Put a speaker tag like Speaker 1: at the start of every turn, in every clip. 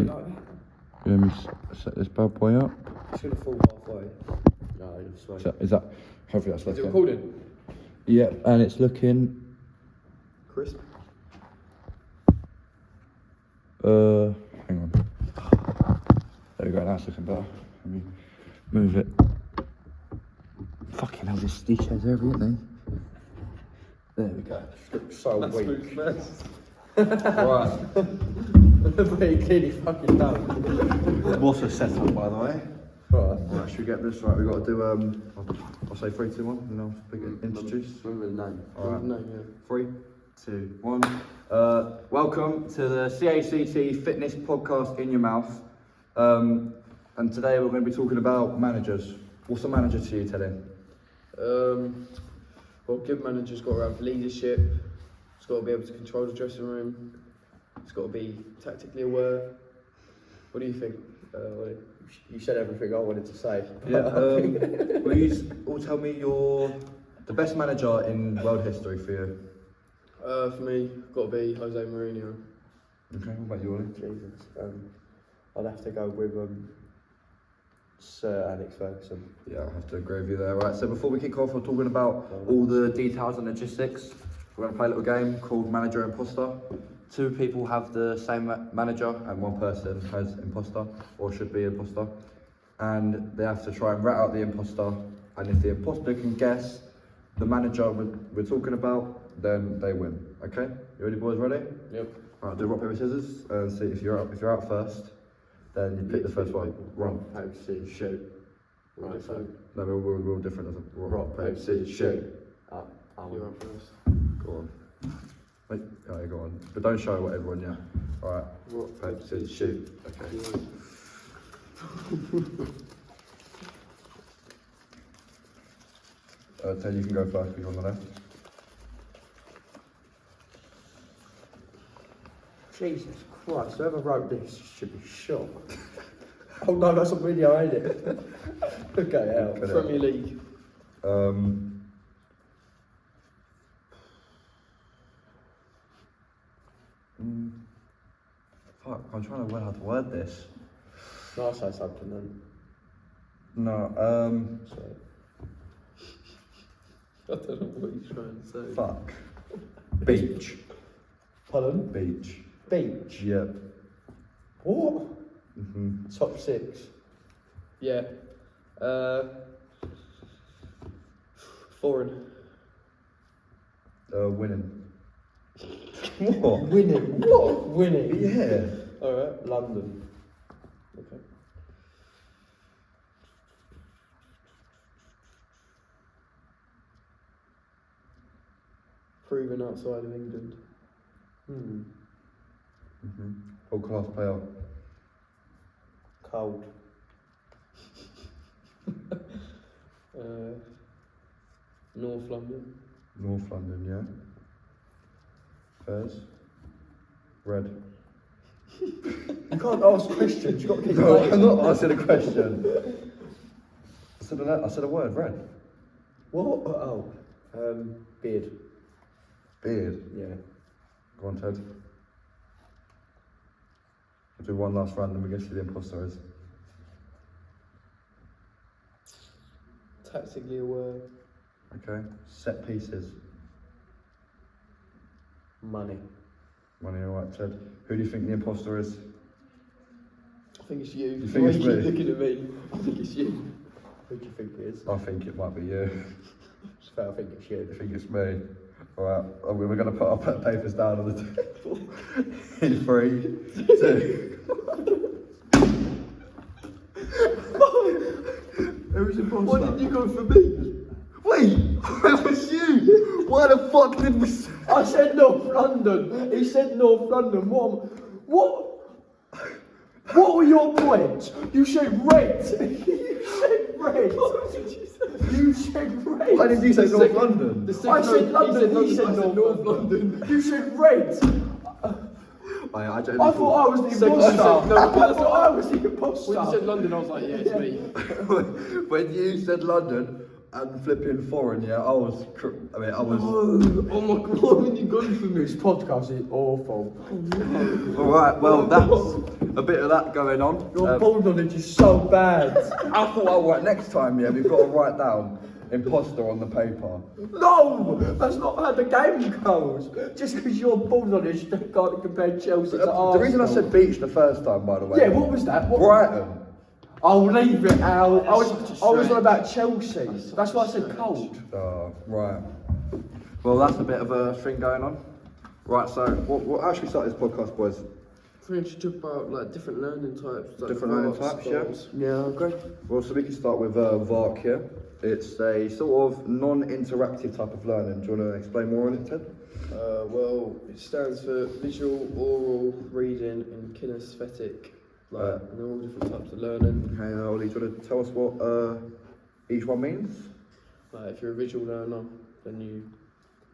Speaker 1: it like that.
Speaker 2: Let me set this bad boy up.
Speaker 1: It's gonna fall halfway. No, it's fine.
Speaker 2: Is that? Hopefully that's
Speaker 1: Is it
Speaker 2: left.
Speaker 1: recording?
Speaker 2: Yeah, and it's looking.
Speaker 1: Crisp.
Speaker 2: Hang on. There we go. That's looking better. Let me move it. Fucking hell, these chairs are every, aren't they? There we go. So weak. Right.
Speaker 1: Very clearly fucking done.
Speaker 2: What's a setup, by the way?
Speaker 1: Right.
Speaker 2: Should we get this right? We've got to do, I'll say 3, 2, 1, and I'll introduce.
Speaker 1: Remember the name.
Speaker 2: Alright.
Speaker 1: Remember the name,
Speaker 2: 3, 2, 1. Welcome to the CACT Fitness Podcast in Your Mouth. And today we're going to be talking about managers. What's a manager to you, Teddy?
Speaker 1: Well, good manager's got to have leadership. It's got to be able to control the dressing room. It's got to be tactically aware. What do you think? You said everything I wanted to say.
Speaker 2: Yeah. Will you all tell me the best manager in world history for you?
Speaker 1: For me, got to be Jose Mourinho.
Speaker 2: Okay. What about you, Ollie?
Speaker 3: Jesus. I'd have to go with Sir Alex Ferguson.
Speaker 2: Yeah, I have to agree with you there. Right, so before we kick off, we're talking about all the details and logistics. We're going to play a little game called Manager Imposter. 2 people have the same manager and 1 person has imposter, or should be imposter. And they have to try and rat out the imposter. And if the imposter can guess the manager we're talking about, then they win. Okay? You ready, boys? Ready?
Speaker 1: Yep.
Speaker 2: Right, do rock, paper, scissors, and see if you're out first. Then you pick the first one. Rock,
Speaker 3: Paper, scissors, shoot.
Speaker 1: Right, so
Speaker 2: no, we're all different.
Speaker 3: Rock, paper, scissors, shoot.
Speaker 1: you're up first.
Speaker 2: Go on. Wait, yeah, go on. But don't show everyone yet. Alright.
Speaker 3: Rock, paper, scissors, shoot.
Speaker 2: Okay. Ted, you can go first because you're on the left.
Speaker 3: Jesus Christ, whoever wrote this should be shot. Oh no, that's a video, ain't it? Okay, out.
Speaker 2: Cut it
Speaker 1: Premier League.
Speaker 2: Fuck, I'm trying to work how to word this.
Speaker 3: No, I'll say something then.
Speaker 2: No,
Speaker 3: So,
Speaker 1: I don't know what he's trying to say.
Speaker 2: fuck. Beach.
Speaker 3: pardon?
Speaker 2: Beach.
Speaker 3: Beach.
Speaker 2: Yep.
Speaker 3: What?
Speaker 2: Mhm.
Speaker 3: Top 6.
Speaker 1: Yeah. Foreign.
Speaker 2: Winning. What?
Speaker 3: Winning. What? Winning.
Speaker 2: Yeah.
Speaker 1: Alright.
Speaker 3: London.
Speaker 1: Okay. Proven outside of England.
Speaker 2: All class player.
Speaker 3: Cold.
Speaker 1: North London.
Speaker 2: North London, yeah. Fairs. Red.
Speaker 3: You can't ask questions, you've got to keep
Speaker 2: No,
Speaker 3: playing.
Speaker 2: I'm not answering a question. I said a word, red.
Speaker 3: What? Oh. Beard.
Speaker 2: Beard.
Speaker 3: Yeah.
Speaker 2: Go on, Ted. We'll do one last round and we guess who the imposter is.
Speaker 1: Tactically aware.
Speaker 2: Okay. Set pieces.
Speaker 3: Money.
Speaker 2: Money, alright, Ted. Who do you think the imposter is?
Speaker 1: I think it's you.
Speaker 2: You think it's
Speaker 1: Why you
Speaker 2: me?
Speaker 1: keep looking at me? I think it's you.
Speaker 3: Who do you think it is?
Speaker 2: I think it might be you.
Speaker 3: I think it's you.
Speaker 2: I think it's me. Alright, we're going to put our papers down on the table. In 3, 2. Who's the imposter?
Speaker 1: Why did you go for me?
Speaker 2: Wait, where was you? Why the fuck did we say?
Speaker 3: I said North London. He said North London. What were your points? You said red. You said red.
Speaker 1: What did you say?
Speaker 3: You said red.
Speaker 2: Why did you say
Speaker 1: The
Speaker 2: North
Speaker 1: second-
Speaker 2: London?
Speaker 1: the
Speaker 3: I
Speaker 1: second-
Speaker 3: said
Speaker 1: no,
Speaker 3: London. He said
Speaker 1: I said
Speaker 3: North London. You said red.
Speaker 2: I
Speaker 3: I thought I was the
Speaker 1: Second-
Speaker 3: imposter.
Speaker 1: no,
Speaker 3: I
Speaker 1: that's
Speaker 3: thought I was the
Speaker 1: When you said
Speaker 3: imposter.
Speaker 1: London, I was like, yeah, it's me.
Speaker 2: When you said London, and flipping foreign, yeah, I was.
Speaker 3: Oh my god, what have you gone from this podcast? Is awful.
Speaker 2: Alright, well, that's a bit of that going on.
Speaker 3: Your ball knowledge is so bad.
Speaker 2: I thought, oh, right, next time, yeah, we've got to write down imposter on the paper.
Speaker 3: No, that's not how the game goes. Just because your ball knowledge can't compare Chelsea to Arsenal.
Speaker 2: The reason I said beach the first time, by the way.
Speaker 3: Yeah, what was that?
Speaker 2: Brighton.
Speaker 3: I'll leave it out. I was on about Chelsea. That's why I said cold.
Speaker 2: Oh, right. Well, that's a bit of a thing going on. Right, so what actually started this podcast, boys?
Speaker 1: I think we should talk about like different learning types. Like
Speaker 2: Different learning types, yeah.
Speaker 3: Yeah, okay.
Speaker 2: Well, so we can start with VARC here. It's a sort of non-interactive type of learning. Do you want to explain more on it, Ted?
Speaker 1: Well, it stands for visual, oral, reading, and kinesthetic. Like, and they're all different types of learning.
Speaker 2: Okay, Ollie, do you want to tell us what each one means?
Speaker 1: Like, if you're a visual learner, then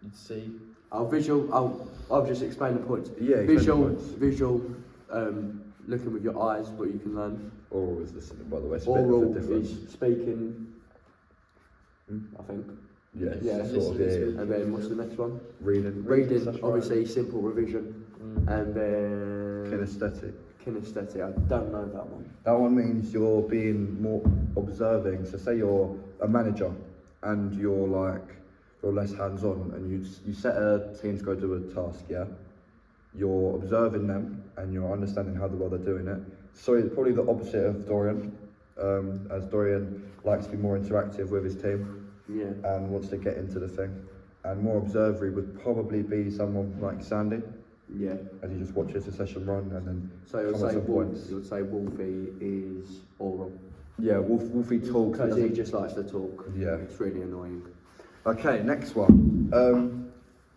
Speaker 1: you'd see.
Speaker 3: I'll just explain the points.
Speaker 2: Yeah, explain the
Speaker 3: Visual, looking with your eyes, what you can learn.
Speaker 2: Oral is listening, by the way. It's a bit of a
Speaker 3: Oral
Speaker 2: difference.
Speaker 3: is speaking, I think.
Speaker 2: Yeah,
Speaker 3: Yeah,
Speaker 2: sort of, yeah.
Speaker 3: And then what's the next one?
Speaker 2: Reading,
Speaker 3: Reading, obviously simple revision. And then
Speaker 2: kinesthetic.
Speaker 3: kinesthetic, I don't know that one.
Speaker 2: That one means you're being more observing. So say you're a manager and you're less hands-on and you set a team to go do a task, yeah? You're observing them and you're understanding how well they're doing it. So it's probably the opposite of Dorian, as Dorian likes to be more interactive with his team.
Speaker 3: Yeah.
Speaker 2: And wants to get into the thing. And more observery would probably be someone like Sandy,
Speaker 3: Yeah.
Speaker 2: as he just watches the session run and then
Speaker 3: So you'll
Speaker 2: come at
Speaker 3: say
Speaker 2: some points.
Speaker 3: you'll say Wolfie is oral.
Speaker 2: Yeah, Wolfie talks.
Speaker 3: Because he
Speaker 2: doesn't-
Speaker 3: just likes to talk.
Speaker 2: Yeah.
Speaker 3: It's really annoying.
Speaker 2: Okay, next one.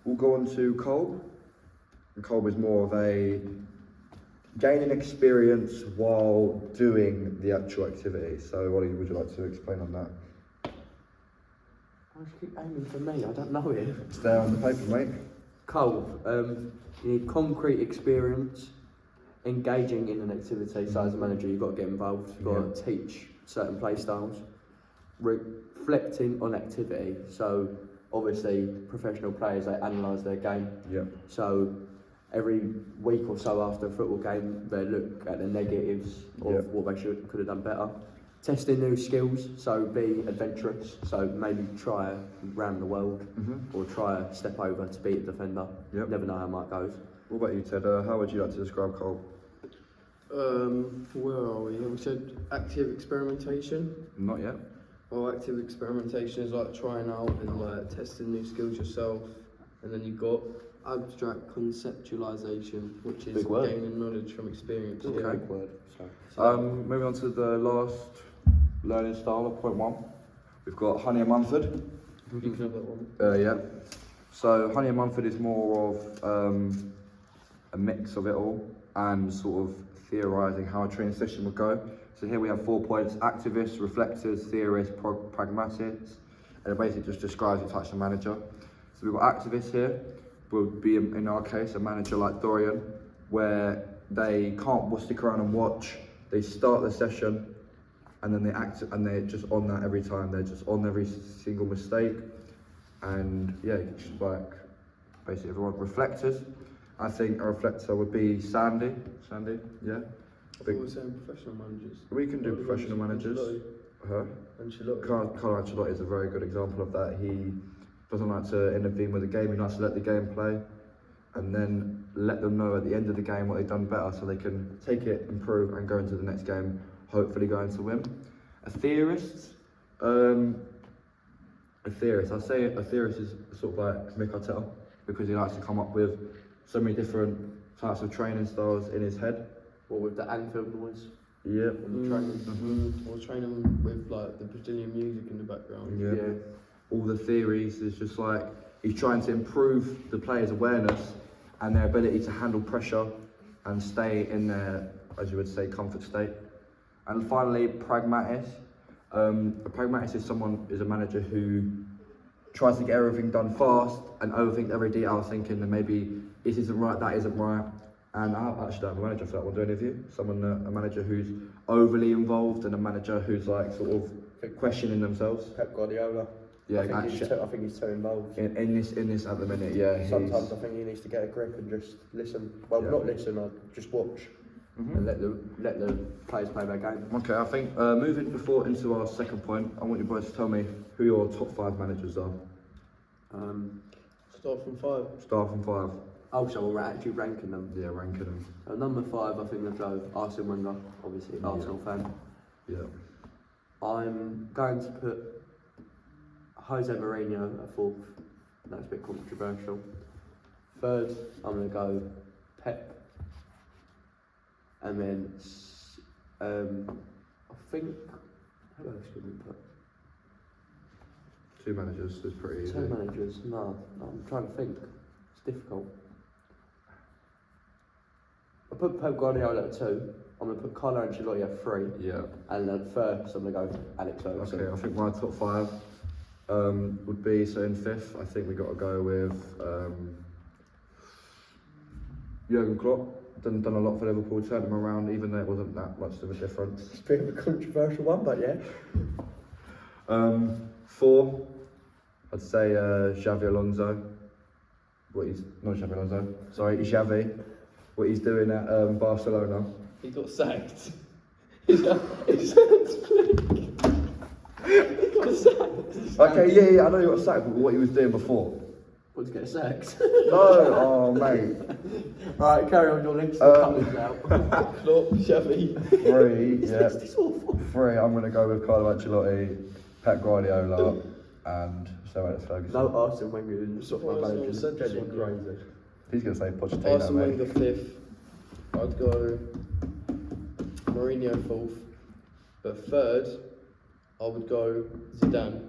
Speaker 2: We'll go on to Cole. And Cole is more of a gaining experience while doing the actual activity. So, Ollie, would you like to explain on that?
Speaker 3: I just keep aiming for me, I don't know it.
Speaker 2: It's there on the paper, mate.
Speaker 3: Cole, you need concrete experience engaging in an activity. So as a manager, you've got to get involved, you've got to teach certain play styles, reflecting on activity. So obviously professional players, they analyse their game.
Speaker 2: Yeah.
Speaker 3: So every week or so after a football game, they look at the negatives of what they could have done better. Testing new skills, so be adventurous, so maybe try round the world or try a step over to beat a defender.
Speaker 2: Yep.
Speaker 3: Never know how it goes.
Speaker 2: What about you, Ted? How would you like to describe Cole?
Speaker 1: Where are we? We said active experimentation.
Speaker 2: Not yet.
Speaker 1: Well, active experimentation is like trying out and like testing new skills yourself. And then you've got abstract conceptualization, which is
Speaker 3: Big word.
Speaker 1: gaining knowledge from experience.
Speaker 2: Okay.
Speaker 1: Yeah.
Speaker 3: Big word. So.
Speaker 2: Moving on to the last learning style of point 1. We've got Honey and Mumford.
Speaker 1: You can have that one.
Speaker 2: Yeah. So Honey and Mumford is more of a mix of it all and sort of theorising how a training session would go. So here we have 4 points: activists, reflectors, theorists, pragmatists, and it basically just describes the types of manager. So we've got activists here, would be in our case a manager like Dorian, where they can't stick around and watch. They start the session and then they act, and they're just on that every time. They're just on every single mistake. And yeah, just like basically everyone. Reflectors, I think a reflector would be Sandy. Sandy, yeah.
Speaker 1: What we're saying, professional managers.
Speaker 2: We can do professional managers.
Speaker 1: Ancelotti.
Speaker 2: Carlo Ancelotti is a very good example of that. He doesn't like to intervene with the game. He likes to let the game play, and then let them know at the end of the game what they've done better, so they can take it, improve, and go into the next game, hopefully going to win. A theorist, I'd say a theorist is sort of like Mick Arteta, because he likes to come up with so many different types of training styles in his head.
Speaker 3: Or with the Anfield noise.
Speaker 2: Yep.
Speaker 3: And the training.
Speaker 1: Or training with like the Brazilian music in the background.
Speaker 2: Yeah. All the theories is just like he's trying to improve the players' awareness and their ability to handle pressure and stay in their, as you would say, comfort state. And finally, pragmatist. A pragmatist is a manager who tries to get everything done fast and overthinks every detail, thinking that maybe this isn't right, that isn't right. And I actually don't have a manager for that one, do any of you? A manager who's overly involved and a manager who's like sort of questioning themselves.
Speaker 3: Pep Guardiola.
Speaker 2: Yeah,
Speaker 3: I think
Speaker 2: actually,
Speaker 3: he's too involved.
Speaker 2: in this at the minute, yeah.
Speaker 3: Sometimes I think he needs to get a grip and just listen. Well,
Speaker 2: Yeah.
Speaker 3: not listen, just watch and let the players play their game.
Speaker 2: Okay, I think moving before into our second point, I want you boys to tell me who your top 5 managers are.
Speaker 1: Start from 5.
Speaker 2: Start from 5.
Speaker 3: Also, we're actually ranking them.
Speaker 2: Yeah, ranking them.
Speaker 3: Number 5, I think, I'll go Arsene Wenger, obviously, Arsenal fan.
Speaker 2: Yeah.
Speaker 3: I'm going to put Jose Mourinho at 4th. That's a bit controversial. 3rd, I'm going to go Pep. And then, I think, who else could we put?
Speaker 2: 2 managers is pretty easy.
Speaker 3: 2 managers? No, I'm trying to think. It's difficult. I put Pep Guardiola at 2. I'm going to put Carlo Ancelotti at 3.
Speaker 2: Yeah.
Speaker 3: And then first, I'm going to go Alex Ferguson.
Speaker 2: Okay, I think my top 5 would be, so in 5th, I think we got to go with Jurgen Klopp. Done a lot for Liverpool, turned them around, even though it wasn't that much of a difference.
Speaker 3: It's a bit of a controversial one, but yeah.
Speaker 2: 4, I'd say Xavi Alonso. Xavi. What he's doing at Barcelona.
Speaker 1: He got sacked. He got sacked.
Speaker 2: Okay, yeah, I know he got sacked, but what he was doing before.
Speaker 3: Want to get sacked?
Speaker 2: No, oh mate.
Speaker 3: Right, carry on your list.
Speaker 2: Um,
Speaker 3: Cut this out.
Speaker 1: Klopp, Xavi.
Speaker 2: 3, yeah.
Speaker 3: This is awful.
Speaker 2: 3, I'm going to go with Carlo Ancelotti, Pep Guardiola, and Sir Alex Ferguson.
Speaker 3: No, Arsene Wenger is
Speaker 1: Sort of
Speaker 3: my
Speaker 1: Arsenal
Speaker 3: manager.
Speaker 1: said this one,
Speaker 3: Crazy.
Speaker 2: He's going to say Pochettino,
Speaker 1: Arsene
Speaker 2: mate.
Speaker 1: Wenger 5th. I'd go Mourinho 4th. But 3rd, I would go Zidane.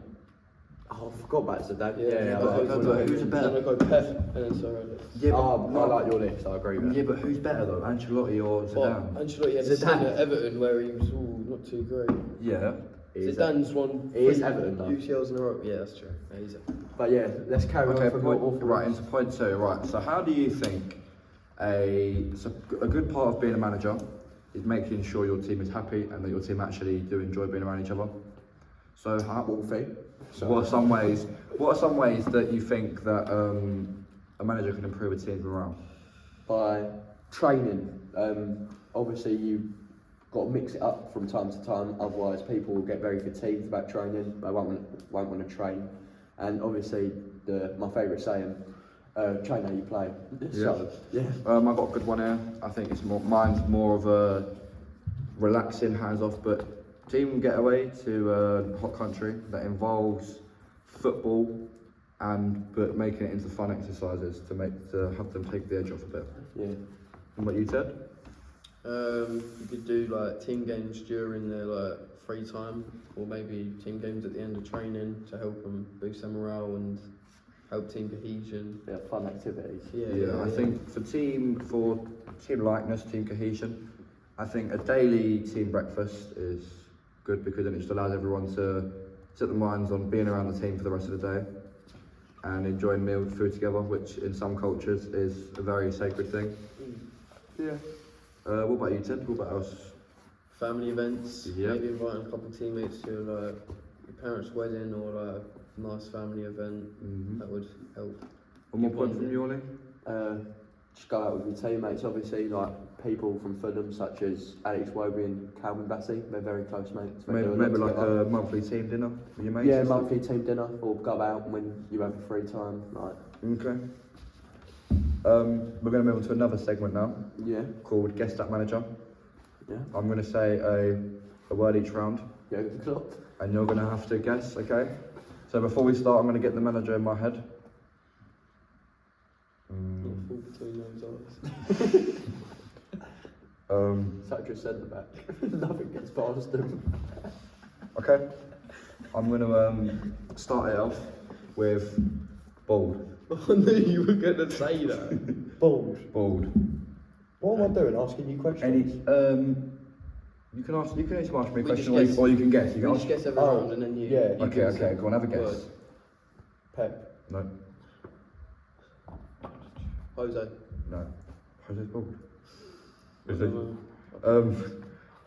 Speaker 3: Oh, I forgot about Zidane.
Speaker 1: Yeah,
Speaker 3: I'd go
Speaker 2: who's a better?
Speaker 1: Then I go Pep and then Sir Alex.
Speaker 2: Yeah, but,
Speaker 3: I like your list, I agree with that.
Speaker 2: yeah, but who's better though, Ancelotti or Zidane?
Speaker 1: But Ancelotti had a stint at Everton where he was not too great.
Speaker 2: Yeah.
Speaker 1: Zidane's won
Speaker 3: He is
Speaker 1: 3
Speaker 3: Everton, though.
Speaker 1: UCLs in a row. Yeah, that's true. Yeah, he's
Speaker 3: But yeah, let's carry
Speaker 2: Okay,
Speaker 3: on from your awful
Speaker 2: right,
Speaker 3: list.
Speaker 2: into point 2, right. So how do you think a good part of being a manager is making sure your team is happy and that your team actually do enjoy being around each other? So what are some ways that you think that a manager can improve a team around?
Speaker 3: By training. Obviously, you've got to mix it up from time to time, otherwise people will get very fatigued about training. They won't want to train. And obviously, my favourite saying, train how you play. So, yeah.
Speaker 2: I've got a good one here. I think mine's more of a relaxing, hands-off, but team getaway to a hot country that involves football but making it into fun exercises to have them take the edge off a bit.
Speaker 3: Yeah.
Speaker 2: And what you said?
Speaker 1: You could do like team games during their like free time, or maybe team games at the end of training to help them boost their morale and help team cohesion.
Speaker 3: Yeah, fun activities.
Speaker 2: I think for team likeness, team cohesion, I think a daily team breakfast is good because then it just allows everyone to set their minds on being around the team for the rest of the day and enjoying food together, which in some cultures is a very sacred thing.
Speaker 3: Yeah.
Speaker 2: What about you, Ted? What about us?
Speaker 1: Family events,
Speaker 2: Yeah.
Speaker 1: maybe inviting a couple of teammates to like your parents' wedding or like a nice family event. That would help.
Speaker 2: One more point from you, Ollie?
Speaker 3: Just go out with your teammates, obviously, like people from Fulham, such as Alex Wobi and Calvin Bassey. They're very close mates. They do a lot
Speaker 2: Maybe like
Speaker 3: together.
Speaker 2: a monthly team dinner with your mates?
Speaker 3: Yeah,
Speaker 2: and stuff?
Speaker 3: monthly team dinner, or go out when you have a free time. Like,
Speaker 2: Okay. We're going to move on to another segment now
Speaker 3: yeah,
Speaker 2: called Guess That Manager.
Speaker 3: yeah,
Speaker 2: I'm going to say a word each round
Speaker 3: yeah, Klopp.
Speaker 2: and you're going to have to guess, okay? So before we start, I'm going to get the manager in my head.
Speaker 1: Not fall between those eyes.
Speaker 3: Such a centre back. Nothing gets past them.
Speaker 2: Okay. I'm going to start it off with bald.
Speaker 1: I knew you were going to say that.
Speaker 3: Bald.
Speaker 2: Bald.
Speaker 3: What am I doing? Asking you questions?
Speaker 2: You can either ask me a
Speaker 1: We just
Speaker 2: question
Speaker 1: guess.
Speaker 2: or you can guess. You
Speaker 1: We
Speaker 2: can
Speaker 1: just
Speaker 2: ask.
Speaker 1: guess every round and then you.
Speaker 3: yeah.
Speaker 1: you
Speaker 2: Okay,
Speaker 1: guess
Speaker 2: okay, go on, have a guess.
Speaker 1: word.
Speaker 3: Pep.
Speaker 2: No,
Speaker 1: Jose.
Speaker 2: no. Jose's bald.
Speaker 1: I
Speaker 2: Is
Speaker 1: don't
Speaker 2: it?
Speaker 1: know.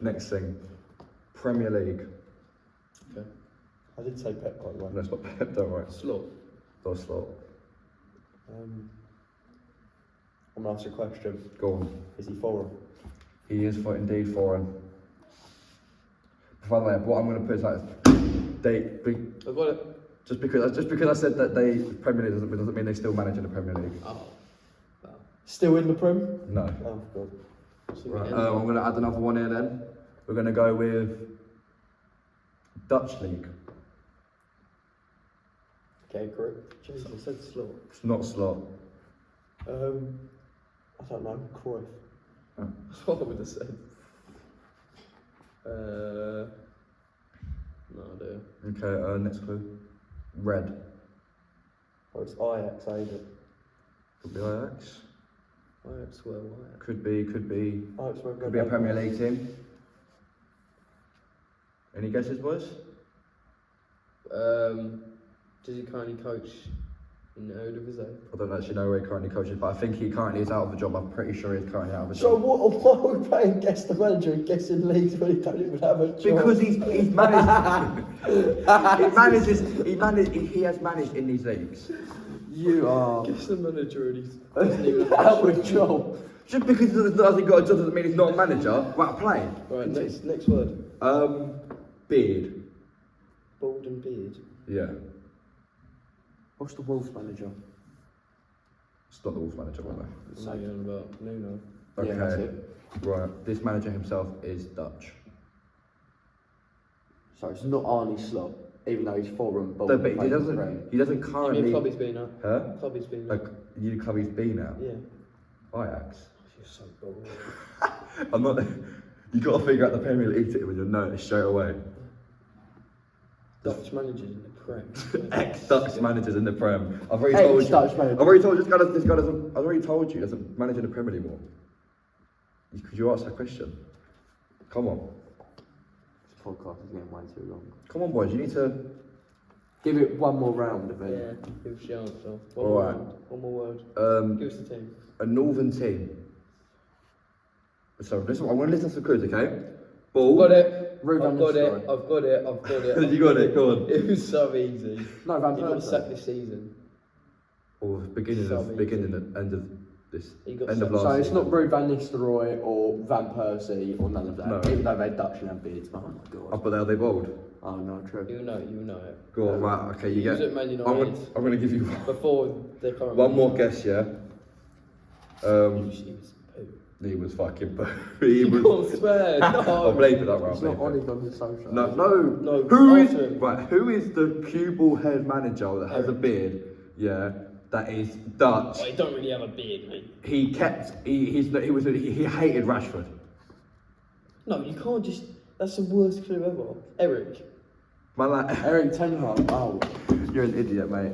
Speaker 2: Next thing. Premier League.
Speaker 1: Okay.
Speaker 3: I did say Pep, by the way.
Speaker 2: No, it's not Pep, don't worry.
Speaker 1: Slot.
Speaker 2: Don't slot.
Speaker 3: I'm gonna ask a question.
Speaker 2: Go on.
Speaker 3: Is he foreign?
Speaker 2: He is for indeed foreign. By the way, what I'm going to put is like
Speaker 1: I've got it.
Speaker 2: just because I said that they Premier League doesn't mean they still manage in the Premier League.
Speaker 1: Oh.
Speaker 3: Still in the Prem?
Speaker 2: No.
Speaker 3: Oh, God.
Speaker 2: Right. I'm going to add another one here then. We're going to go with Dutch League.
Speaker 3: Okay, correct. Jesus, I said slot.
Speaker 2: It's not slot.
Speaker 3: I don't know. Cruyff.
Speaker 1: That's what I would have said. No idea.
Speaker 2: Okay. Next clue. Red.
Speaker 3: Oh, it's Ajax, ain't it?
Speaker 2: Could be Ajax.
Speaker 1: I swear why.
Speaker 2: Could be
Speaker 3: Ajax won't go
Speaker 2: a
Speaker 3: down.
Speaker 2: Premier League team. Any guesses, boys?
Speaker 1: Does he currently coach in Eredivisie?
Speaker 2: I don't actually know where he currently coaches, but I think he currently is out of a job. I'm pretty sure he's currently out of a
Speaker 3: So
Speaker 2: job.
Speaker 3: why are we playing guess the manager and guessing leagues when he don't even have a job?
Speaker 2: Because he's managed. He has managed in these leagues.
Speaker 3: You are
Speaker 1: Guess the manager and he doesn't even have
Speaker 3: out
Speaker 1: a
Speaker 3: of a job.
Speaker 2: Just because he hasn't got a job doesn't mean he's not a manager. Right, playing.
Speaker 1: Right, next word.
Speaker 2: Beard.
Speaker 1: Bald and beard.
Speaker 2: Yeah.
Speaker 3: What's the Wolves manager?
Speaker 2: It's not the Wolves manager, by the way.
Speaker 1: What are you on about? Nuno.
Speaker 2: Okay.
Speaker 3: Yeah, that's it.
Speaker 2: Right. This manager himself is Dutch.
Speaker 3: So it's not Arnie Slot, even though he's foreign.
Speaker 2: No, but he
Speaker 3: playing
Speaker 2: doesn't.
Speaker 3: Prem.
Speaker 2: He doesn't
Speaker 1: You mean
Speaker 2: currently.
Speaker 1: club he's been at?
Speaker 2: Huh?
Speaker 1: Club he's been at.
Speaker 2: Like you club he's been at.
Speaker 1: Yeah.
Speaker 2: Ajax.
Speaker 1: You're so bored.
Speaker 2: I'm not. You got to figure out the Premier League team and you'll know it straight away.
Speaker 1: Dutch managers in the Prem.
Speaker 2: Ex-Dutch managers in the Prem. I've already told you.
Speaker 3: Ex-Dutch manager.
Speaker 2: I've already told you. This guy doesn't. I've already told you. He doesn't manage in the Prem anymore. Could you ask that question? Come on.
Speaker 3: This podcast is getting way too long.
Speaker 2: Come on, boys. You need to.
Speaker 3: Give it one more round of it.
Speaker 1: Yeah, give us your answer.
Speaker 2: All
Speaker 1: More
Speaker 2: right.
Speaker 1: round, one more word. Give us the team.
Speaker 2: A northern team. So listen. I'm going to listen to the clues, okay? Ball.
Speaker 1: Got it.
Speaker 3: Ruben
Speaker 1: I've got it.
Speaker 3: Nistelrooy.
Speaker 1: I've got it. I've got it.
Speaker 2: You got it. Go on.
Speaker 1: It was so easy.
Speaker 3: No, Van
Speaker 1: He got
Speaker 3: Persie.
Speaker 1: sacked this season.
Speaker 2: Or beginning
Speaker 1: So
Speaker 2: of
Speaker 1: easy.
Speaker 2: beginning and end of this.
Speaker 1: He got
Speaker 2: End of
Speaker 1: sacked.
Speaker 2: last.
Speaker 3: So it's
Speaker 2: season.
Speaker 3: not Ruud van Nistelrooy or Van Persie or none of that.
Speaker 2: No.
Speaker 3: Even though they're Dutch and have beards. Oh my
Speaker 2: Oh,
Speaker 3: god.
Speaker 2: but are they bold?
Speaker 3: Oh no, true.
Speaker 1: You know it.
Speaker 2: Go on, right. Okay, you
Speaker 1: He was
Speaker 2: get.
Speaker 1: at Man
Speaker 2: I'm
Speaker 1: United
Speaker 2: going to give you
Speaker 1: before the current.
Speaker 2: one more guess, yeah.
Speaker 1: He was poo.
Speaker 2: He was fucking. He
Speaker 1: You
Speaker 2: was.
Speaker 1: can't swear.
Speaker 2: I'll
Speaker 1: No.
Speaker 2: bleep it up, right?
Speaker 3: It's not on his on his social.
Speaker 2: No.
Speaker 1: No,
Speaker 2: Who is
Speaker 1: after him.
Speaker 2: right? Who is the cue ball head manager that has a
Speaker 1: Eric.
Speaker 2: beard? Yeah, that is Dutch.
Speaker 1: Oh, he don't really have a beard, mate.
Speaker 2: He kept. He hated Rashford.
Speaker 1: No, you can't just. That's the worst clue ever. Eric.
Speaker 2: Man, like,
Speaker 3: Eric Ten Hag. Oh.
Speaker 2: you're an idiot, mate.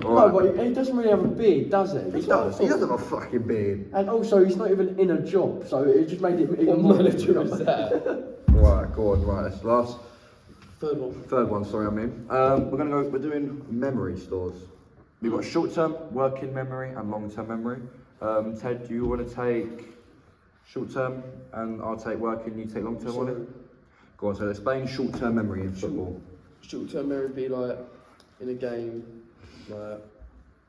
Speaker 3: No,
Speaker 2: Alright.
Speaker 3: but he doesn't really have a beard, does he?
Speaker 2: He does. He doesn't have a fucking beard.
Speaker 3: And also, he's not even in a job, so it just made it even
Speaker 1: What
Speaker 3: more.
Speaker 1: manager is that?
Speaker 2: Right, go on. Right, that's last.
Speaker 1: Third one.
Speaker 2: Third one. Sorry, I mean. We're gonna go. We're doing memory stores. We've got short-term, working memory, and long-term memory. Ted, do you want to take short-term, and I'll take working. You take long-term,
Speaker 1: Sorry.
Speaker 2: on it? Go on. So explain short-term memory in football.
Speaker 1: Short term memory would be like in a game, like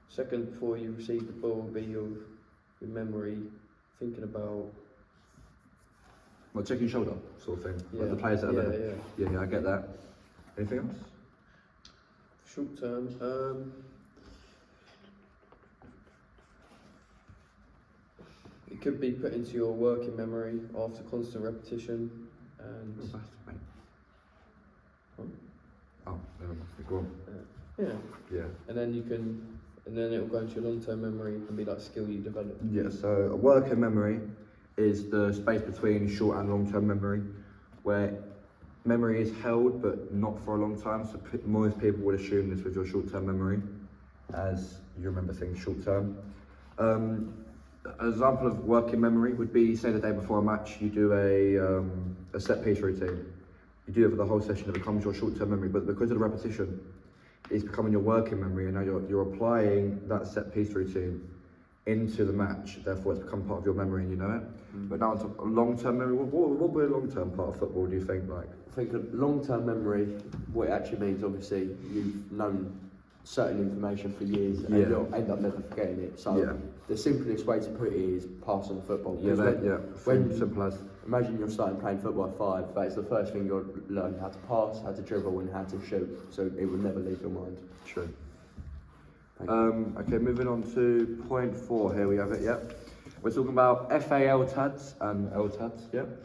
Speaker 1: second before you receive the ball would be your memory, thinking about.
Speaker 2: Well, checking shoulder sort of thing. Like
Speaker 1: Yeah,
Speaker 2: the players that are there.
Speaker 1: yeah.
Speaker 2: Yeah, I get that. Anything else?
Speaker 1: Short term, it could be put into your working memory after constant repetition, and
Speaker 2: Oh, never mind. Go on.
Speaker 1: yeah,
Speaker 2: Yeah.
Speaker 1: and then it will go into your long-term memory and be like skill you develop.
Speaker 2: Yeah, so a working memory is the space between short and long-term memory, where memory is held but not for a long time. So most people would assume this with your short-term memory, as you remember things short-term. An example of working memory would be, say the day before a match, you do a set-piece routine. You do it for the whole session, it becomes your short-term memory, but because of the repetition, it's becoming your working memory, and now you're applying that set-piece routine into the match, therefore it's become part of your memory and you know it. But now on to long-term memory, what would be a long-term part of football, do you think? Like,
Speaker 3: I think a long-term memory, what it actually means, obviously, you've known certain information for years and
Speaker 2: Yeah.
Speaker 3: you'll end up never forgetting it. So
Speaker 2: Yeah.
Speaker 3: the simplest way to put it is pass on football.
Speaker 2: yeah,
Speaker 3: 'Cause
Speaker 2: when,
Speaker 3: when-
Speaker 2: simple as.
Speaker 3: Imagine you're starting playing football at 5, that is the first thing you'll learn, how to pass, how to dribble and how to shoot. So it will never leave your mind.
Speaker 2: True.
Speaker 3: Thank you.
Speaker 2: Okay, moving on to point 4. Here we have it. Yep. We're talking about FA LTADs and LTADs. Yep.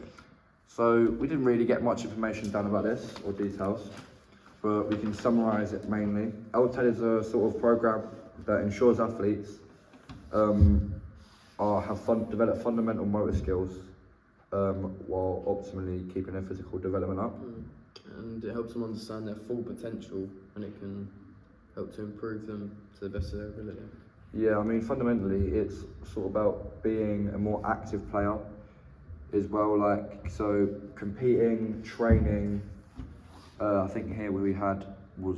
Speaker 2: So we didn't really get much information down about this or details, but we can summarise it mainly. LTAD is a sort of program that ensures athletes develop fundamental motor skills while optimally keeping their physical development up.
Speaker 1: And it helps them understand their full potential, and it can help to improve them to the best of their ability.
Speaker 2: Yeah, I mean, fundamentally, it's sort of about being a more active player as well. Like, so competing, training. I think here where we had was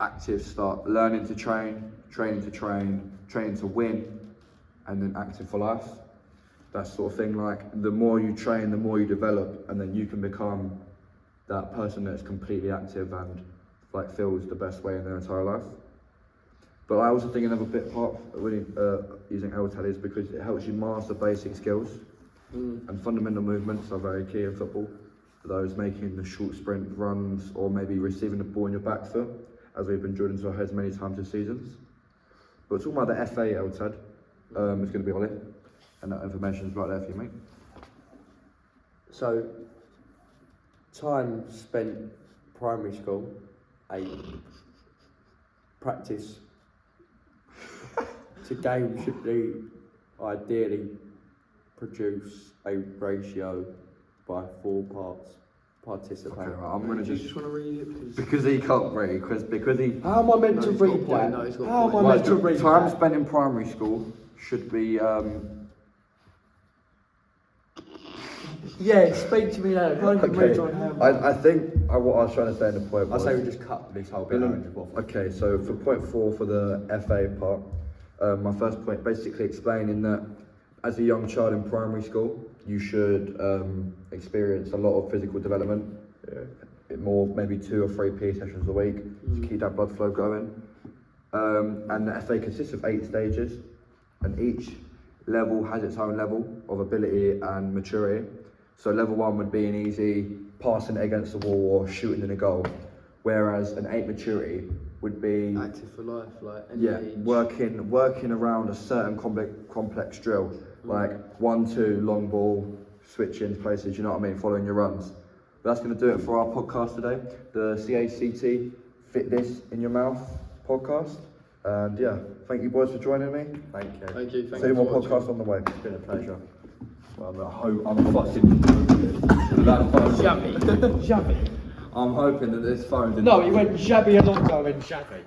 Speaker 2: active start, learning to train, training to train, training to win, and then active for life. That sort of thing. Like, the more you train, the more you develop, and then you can become that person that's completely active and like feels the best way in their entire life. But I also think another bit part when using LTAD is because it helps you master basic skills, and fundamental movements are very key in football. For those making the short sprint runs or maybe receiving the ball in your back foot, as we've been drilled into our heads many times this season. But talking about the FA LTAD, it's going to be Ollie, and that information is right there for you, mate.
Speaker 3: So, time spent primary school, practice to game should be ideally produce a ratio by 4 parts participate.
Speaker 2: Okay, right, I'm going to
Speaker 1: Do you
Speaker 2: just
Speaker 1: just want to read it?
Speaker 2: because he can't read, because he.
Speaker 3: How am I meant
Speaker 1: No,
Speaker 3: to
Speaker 1: he's got a
Speaker 3: read
Speaker 1: point,
Speaker 3: that?
Speaker 1: no, he's got a
Speaker 3: How am I
Speaker 1: point.
Speaker 3: meant to read
Speaker 2: Time
Speaker 3: that?
Speaker 2: spent in primary school should be
Speaker 3: Yeah, speak to me now. Can't even read on how.
Speaker 2: I think what I was trying to say in the point
Speaker 3: I
Speaker 2: was.
Speaker 3: say we just cut this whole bit out and just waffle.
Speaker 2: Okay, so for point 4 for the FA part, my first point basically explaining that as a young child in primary school, you should experience a lot of physical development, more maybe 2 or 3 PE sessions a week to keep that blood flow going. And the FA consists of 8 stages, and each level has its own level of ability and maturity. So level 1 would be an easy passing it against the wall or shooting in a goal, whereas an 8 maturity would be
Speaker 1: Active for life, like any age.
Speaker 2: working around a certain complex drill, like 1-2 long ball, switch into places. You know what I mean, following your runs. But that's going to do it for our podcast today, the CACT Fit This in Your Mouth podcast. And yeah, thank you boys for joining me.
Speaker 3: Thank you.
Speaker 1: Thank you. Thank
Speaker 2: 2
Speaker 1: you
Speaker 2: more
Speaker 1: for watching.
Speaker 2: podcasts on the way.
Speaker 3: It's been a pleasure.
Speaker 2: Well, I'm fucking.
Speaker 4: Xavi.
Speaker 2: I'm hoping that this phone didn't.
Speaker 4: No, he went Xavi Alonso and Xavi.